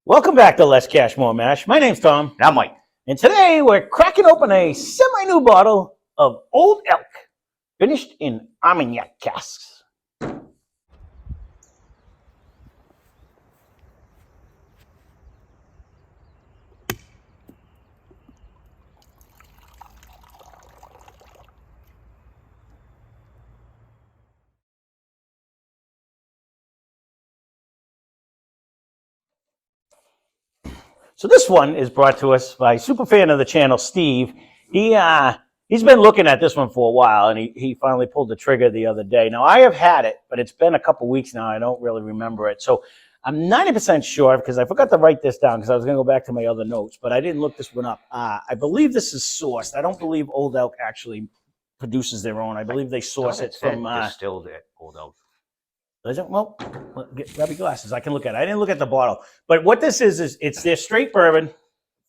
Welcome back to Less Cash, More Mash. My name's Tom. And I'm Mike. And today we're cracking open a semi-new bottle of Old Elk, finished in Armagnac casks. So this one is brought to us by super fan of the channel, Steve. He's been looking at this one for a while, and he finally pulled the trigger the other day. Now, I have had it, but it's been a couple weeks now. I don't really remember it. So I'm 90% sure, because I forgot to write this down because I was going to go back to my other notes, but I didn't look this one up. I believe this is sourced. I don't believe Old Elk actually produces their own. I believe they source it from... distilled at Old Elk. Well, grab your glasses. I can look at it. I didn't look at the bottle. But what this is it's their straight bourbon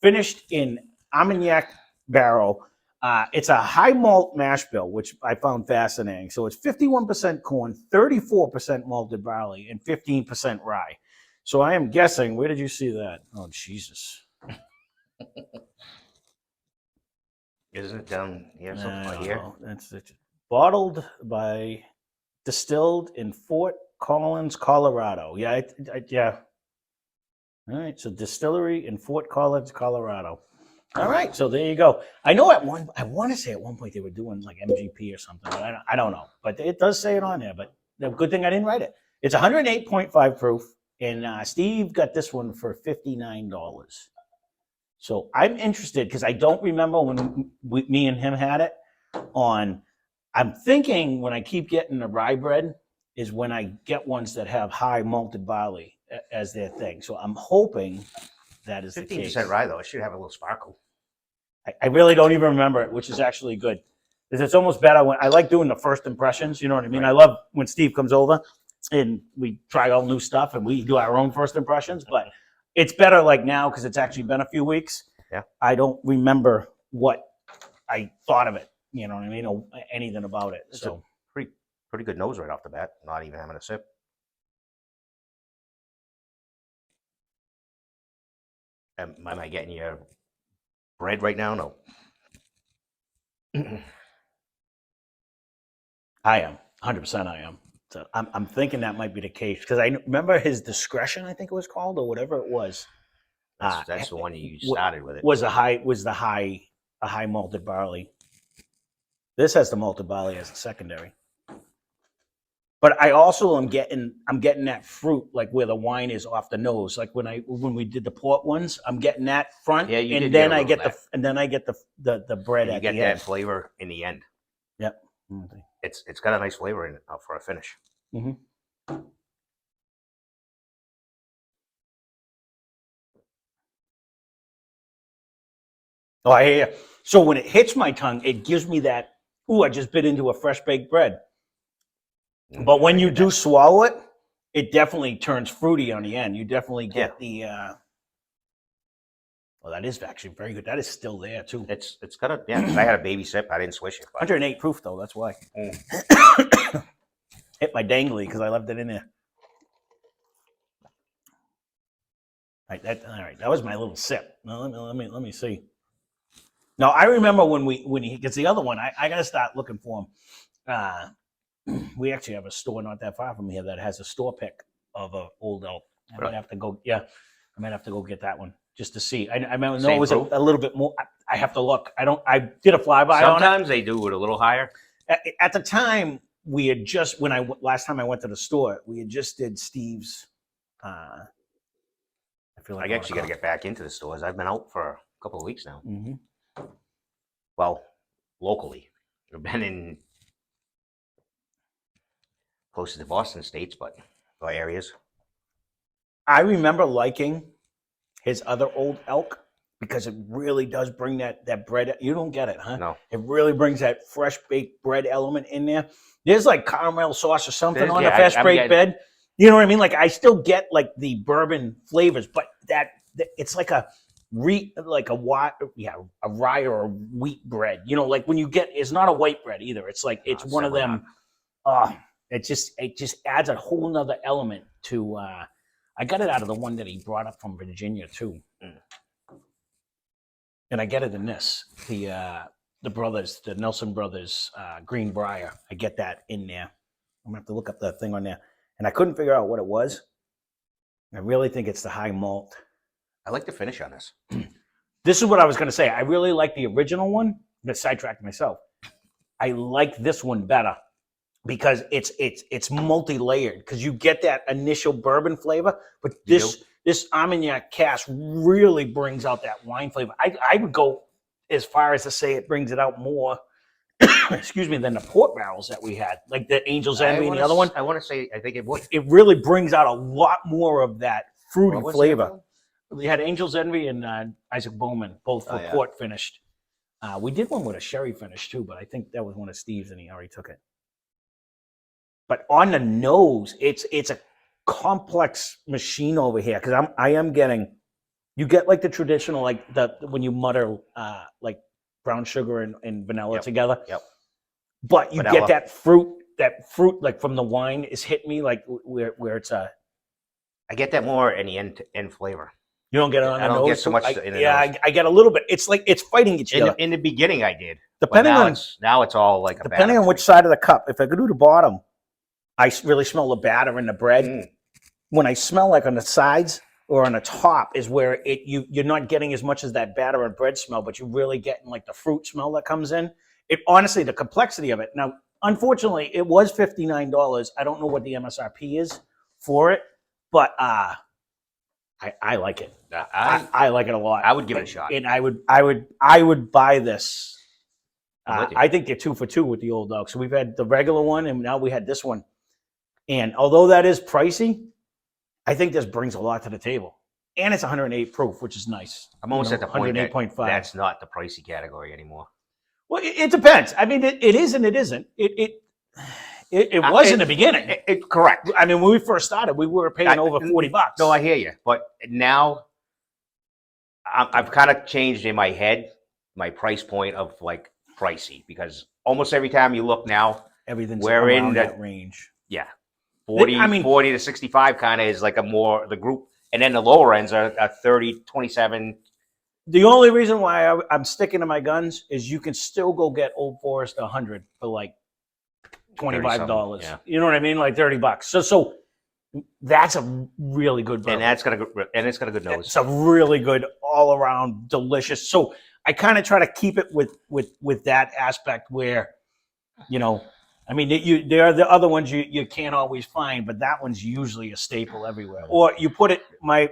finished in Armagnac barrel. It's a high malt mash bill, which I found fascinating. So it's 51% corn, 34% malted barley, and 15% rye. So I am guessing, where did you see that? Oh, Jesus. Isn't it down here? Something here? It's bottled by... Distilled in Fort Collins, Colorado. Yeah, yeah. All right, so distillery in Fort Collins, Colorado. All right, so there you go. I know I want to say at one point they were doing like MGP or something, but I don't know. But it does say it on there, but the good thing I didn't write it. It's 108.5 proof, and Steve got this one for $59. So I'm interested because I don't remember when me and him had it on... I'm thinking when I keep getting the rye bread is when I get ones that have high malted barley as their thing. So I'm hoping that is the case. 15% rye, though. It should have a little sparkle. I really don't even remember it, which is actually good. Because it's almost better when I like doing the first impressions. You know what I mean? Right. I love when Steve comes over and we try all new stuff and we do our own first impressions. But it's better like now because it's actually been a few weeks. Yeah. I don't remember what I thought of it. You know what I mean? Or anything about it. It's so pretty good nose right off the bat, not even having a sip. Am I getting your bread right now? No. I am. 100% I am. So I'm thinking that might be the case. Because I remember his discretion, I think it was called, or whatever it was. That's the one you started with it. Was a high malted barley. This has the malted barley as a secondary. But I also I'm getting that fruit like where the wine is off the nose. Like when we did the port ones, I'm getting that front. Yeah, you and did then I get the bread and at you the get that end. flavor in the end. Yep. It's got a nice flavor in it for a finish. Mm-hmm. Oh, I hear you. So when it hits my tongue, it gives me that, ooh, I just bit into a fresh baked bread. But when you do swallow it, it definitely turns fruity on the end. You definitely get the... Well, that is actually very good. That is still there, too. It's got a... Yeah, I had a baby sip. I didn't swish it. But... 108 proof, though. That's why. Hit my dangly because I left it in there. All right, that was my little sip. Now, let me see. No, I remember when he gets the other one. I got to start looking for him. We actually have a store not that far from here that has a store pick of a Old Elk. I might have to go. Yeah, I might have to go get that one just to see. I know it was a little bit more. I have to look. I did a flyby on it. Sometimes they do it a little higher. At the time, we had just last time I went to the store, we had just did Steve's. I feel like I actually got to get back into the stores. I've been out for a couple of weeks now. Mm-hmm. Well, locally, I've been in close to the Boston states, but areas. I remember liking his other Old Elk because it really does bring that bread. You don't get it, huh? No. It really brings that fresh baked bread element in there. There's like caramel sauce or something on the fresh baked bread. You know what I mean? Like I still get like the bourbon flavors, but it's like a rye or a wheat bread. You know, like when you get, it's not a white bread either. It's like it's one of them. It just adds a whole nother element to. I got it out of the one that he brought up from Virginia too. Mm. And I get it in this. The brothers, the Nelson brothers, Greenbrier. I get that in there. I'm gonna have to look up the thing on there. And I couldn't figure out what it was. I really think it's the high malt. I like the finish on this. This is what I was gonna say. I really like the original one. But sidetracked myself. I like this one better because it's multi-layered because you get that initial bourbon flavor, but this Armagnac cask really brings out that wine flavor. I would go as far as to say it brings it out more, excuse me, than the port barrels that we had, like the Angel's Envy and the other one. I want to say, I think it would. It really brings out a lot more of that fruity What was flavor. We had Angel's Envy and Isaac Bowman, both for port finished. We did one with a sherry finish too, but I think that was one of Steve's and he already took it. But on the nose, it's a complex machine over here because I am getting, you get like the traditional, like when you mutter like brown sugar and vanilla together. Yep. But you get that fruit like from the wine is hitting me like where it's a. I get that more in the end flavor. You don't get it on the nose? I don't get so much in the nose. I get a little bit. It's like it's fighting each other. In the beginning, I did. Depending on now it's all like a depending on which side of the cup. If I go to the bottom, I really smell the batter in the bread. When I smell like on the sides or on the top is where you're not getting as much as that batter and bread smell, but you're really getting like the fruit smell that comes in. It honestly, the complexity of it. Now, unfortunately, it was $59. I don't know what the MSRP is for it, but I like it. I like it a lot. I would give it a shot. And I would buy this. I think they're 2 for 2 with the old dog. So we've had the regular one, and now we had this one. And although that is pricey, I think this brings a lot to the table. And it's 108 proof, which is nice. I'm almost at the point that 108.5. That's not the pricey category anymore. Well, it depends. I mean, it is and it isn't. It was in the beginning. Correct. I mean, when we first started, we were paying over $40. No, I hear you. But now I've kind of changed in my head my price point of like pricey because almost every time you look now, everything's we're in that range. Yeah. 40 to 65 kind of is like a more the group. And then the lower ends are 30, 27. The only reason why I'm sticking to my guns is you can still go get Old Forest 100 for like $25. Yeah. You know what I mean? Like $30. So that's a really good bourbon. And it's got a good nose. It's a really good all around delicious. So I kind of try to keep it with that aspect where, you know, I mean, there are the other ones you can't always find, but that one's usually a staple everywhere. Or you put it, my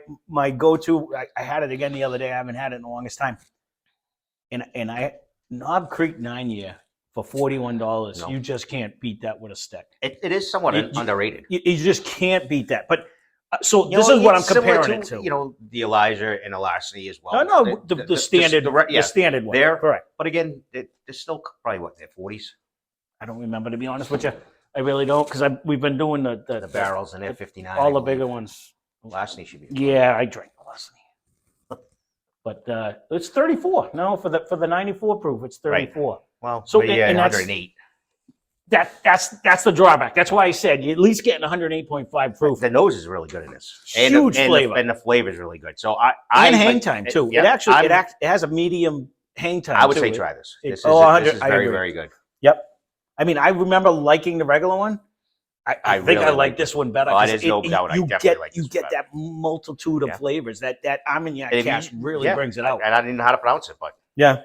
go-to, I had it again the other day. I haven't had it in the longest time. And I Knob Creek 9-year for $41. No. You just can't beat that with a stick. It is somewhat underrated. You just can't beat that. But so this is what I'm comparing it to. You know, the Elijah and the Larceny as well. No, the standard, the standard one. They're correct. But again, they're still probably what, their 40s. I don't remember, to be honest with you. I really don't, because we've been doing the barrels and they're 59. All the bigger ones. Larceny should be. Yeah, I drank the Larceny. But it's 34. No, for the 94 proof, it's 34. Right. Well, so yeah, 108. That's the drawback. That's why I said you at least getting 108.5 proof. The nose is really good in this. Huge flavor. And the flavor is really good. So and hang time too. It actually it has a medium hang time. I would say try this. This is very, very good. Yep. I mean, I remember liking the regular one. I think really I like this one better. There's no doubt. You get that multitude of flavors. That Armagnac cask really brings it out. And I didn't know how to pronounce it, but yeah.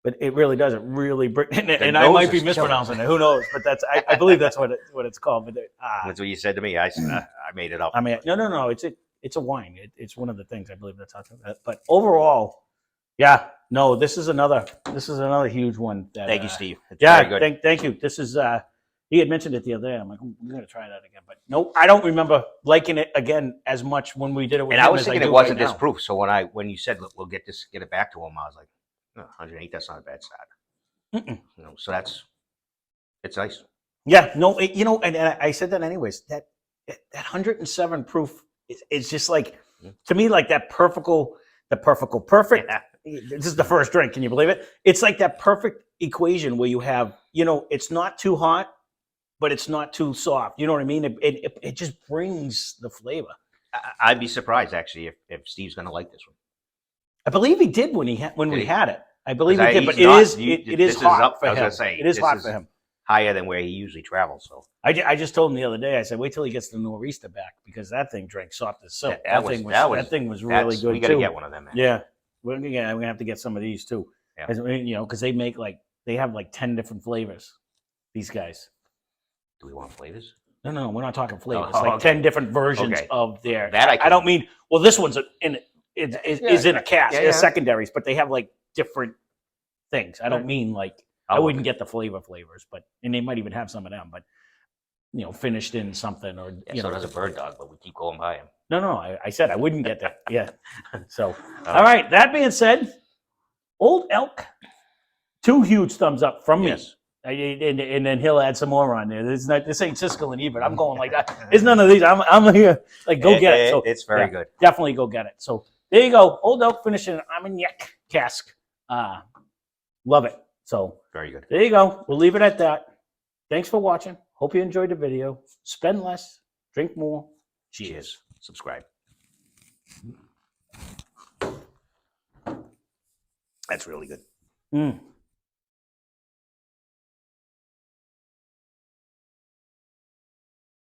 But it really does. It really brings. And I might be mispronouncing it. Who knows? But that's I believe that's what it's called. But that's what you said to me. I made it up. I mean, no. It's a wine. It's one of the things I believe that's how to. But overall, yeah. No, this is another huge one. Thank you, Steve. It's very good. Thank you. This is he had mentioned it the other day. I'm like, I'm gonna try that again. But nope, I don't remember liking it again as much when we did it with him. And I was thinking it wasn't this proof. So when you said look, we'll get it back to him, I was like, 108. That's not a bad start. You know, so it's nice. Yeah. No, and I said that anyways. That 107 proof is just like to me like that perfect. Yeah. This is the first drink. Can you believe it? It's like that perfect equation where you have, it's not too hot, but it's not too soft. You know what I mean? It just brings the flavor. I'd be surprised actually if Steve's going to like this one. I believe he did when we had it. I believe he 'Cause did, but it is this is hot up. for I was him. gonna say It is this hot is for him. higher than where he usually travels. So I just told him the other day. I said, wait till he gets the Nor'easter back because that thing drank soft as silk. That thing was really good. We got to too. get one of them. Man. Yeah, we're gonna have to get some of these too. Yeah. Because they make they have 10 different flavors. These guys. Do we want flavors? No, we're not talking flavors. Oh, okay. 10 different versions of their. That I don't mean. Well, this one's is in a cask. Yeah, It's secondaries, but they have different things. I don't Right. mean I wouldn't get the flavors, and they might even have some of them, but finished in something or so does a bird dog, but we keep going by him. No, I said I wouldn't get that. Yeah. So, all right. That being said, Old Elk, 2 huge thumbs up from me. Yes. And then he'll add some more on there. This ain't Siskel and Ebert. I'm going like that. There's none of these. I'm here. Go get it. So it's very good. Definitely go get it. So there you go. Old Elk finishing an Armagnac cask. Love it. So Very good. there you go. We'll leave it at that. Thanks for watching. Hope you enjoyed the video. Spend less, drink more. Cheers. Subscribe. That's really good.